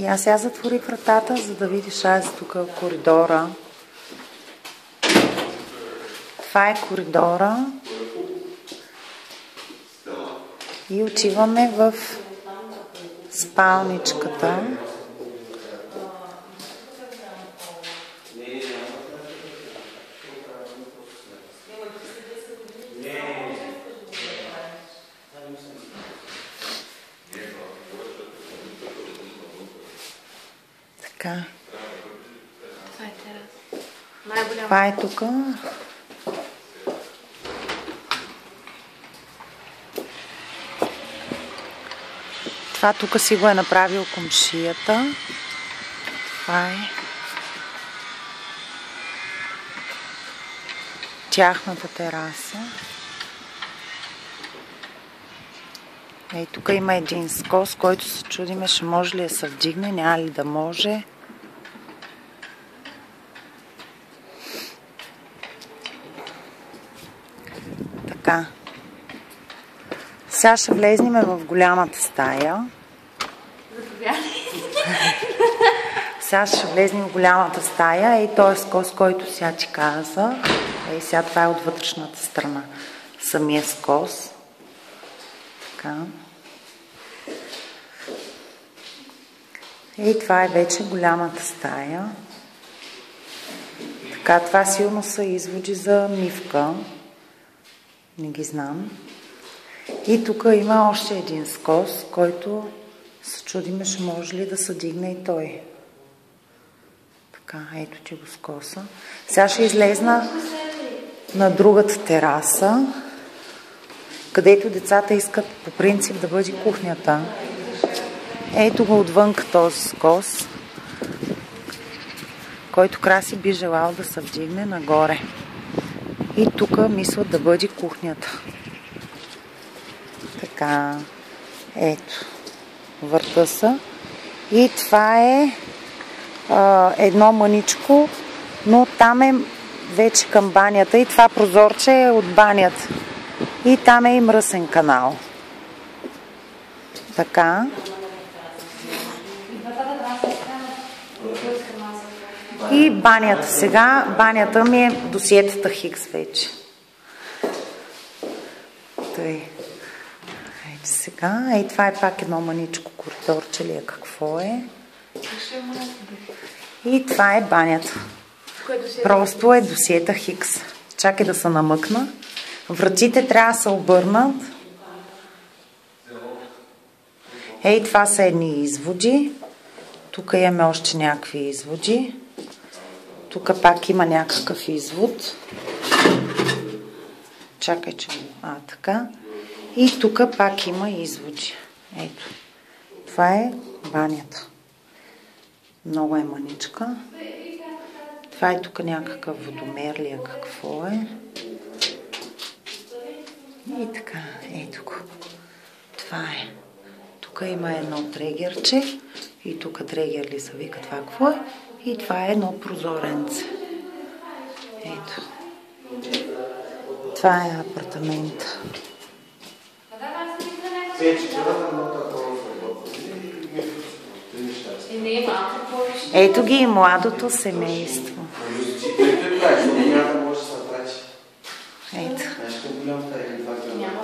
Я сега затвори вратата, за да видиш аз тук коридора. Това е коридора. И отиваме в спалничката. Така. Това е тук. Това тук си го е направил комшията. Това е тяхната тераса. Ей, тук има един скос, който се чудиме, ще може ли да се вдигне, няма ли да може. Така. Сега ще влезнем в голямата стая. Сега ще влезнем в голямата стая. Ей, този скос, който сега ти каза. Ей, сега това е от вътрешната страна. Самия скос. Така. Ей, това е вече голямата стая. Така, това силно са изводи за мивка. Не ги знам. И тук има още един скос, който се чудиме, ще може ли да се дигне и той. Така, ето ти го скоса. Сега ще излезна на другата тераса, където децата искат по принцип да бъде кухнята. Ето го отвънка този скос, който Краси би желал да се вдигне нагоре. И тук мислят да бъде кухнята. Така, ето, върта са. И това е едно мъничко, но там е вече към банята и това прозорче е от банята. И там е и мръсен канал. Така. И банята сега. Банята ми е досиетата Хикс вече. Тъй. Ето сега. Ей, това е пак едно маничко коридорче ли е, какво е. И това е банята. Просто е досиета Хикс. Чакай да се намъкна. Вратите трябва да се обърнат. Ей, това са едни изводи. Тук имаме още някакви изводи. Тук пак има някакъв извод. Чакай, че... така. И тук пак има изводи. Ето. Това е банята. Много е маничка. Това е тук някакъв водомер ли, какво е. И така, ето го. Това е. Тук има едно дрегерче. И тук дрегер ли се вика това какво е. И това е едно прозоренце. Ето. Това е апартамент. Ето ги и младото семейство. Ето.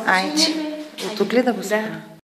Айче. От тук ли да го спра?